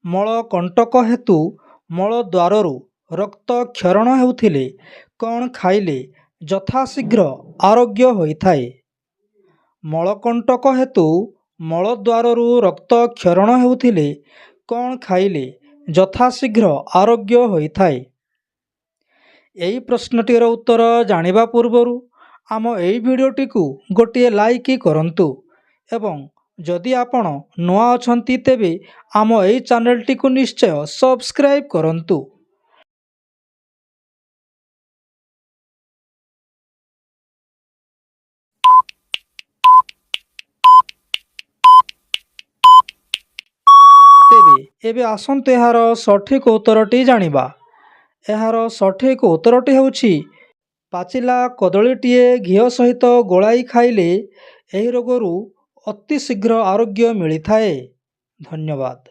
ମଳକଣ୍ଟକ ହେତୁ ମଳଦ୍ୱାରରୁ ରକ୍ତ କ୍ଷରଣ ହେଉଥିଲେ କ'ଣ ଖାଇଲେ ଯଥାଶୀଘ୍ର ଆରୋଗ୍ୟ ହୋଇଥାଏ? ମଳକଣ୍ଟକ ହେତୁ ମଳଦ୍ୱାରରୁ ରକ୍ତ କ୍ଷରଣ ହେଉଥିଲେ କ'ଣ ଖାଇଲେ ଯଥାଶୀଘ୍ର ଆରୋଗ୍ୟ ହୋଇଥାଏ? ଏହି ପ୍ରଶ୍ନଟିର ଉତ୍ତର ଜାଣିବା ପୂର୍ବରୁ ଆମ ଏହି ଭିଡ଼ିଓଟିକୁ ଗୋଟିଏ ଲାଇକ୍ କରନ୍ତୁ ଏବଂ ଯଦି ଆପଣ ନୂଆ ଅଛନ୍ତି ତେବେ ଆମ ଏହି ଚ୍ୟାନେଲଟିକୁ ନିଶ୍ଚୟ ସବସ୍କ୍ରାଇବ୍ କରନ୍ତୁ। ତେବେ ଏବେ ଆସନ୍ତୁ ଏହାର ସଠିକ୍ ଉତ୍ତରଟି ଜାଣିବା। ଏହାର ସଠିକ୍ ଉତ୍ତରଟି ହେଉଛି ପାଚିଲା କଦଳୀଟିଏ ଘିଅ ସହିତ ଗୋଳାଇ ଖାଇଲେ ଏହି ରୋଗରୁ ଅତି ଶୀଘ୍ର ଆରୋଗ୍ୟ ମିଳିଥାଏ। ଧନ୍ୟବାଦ।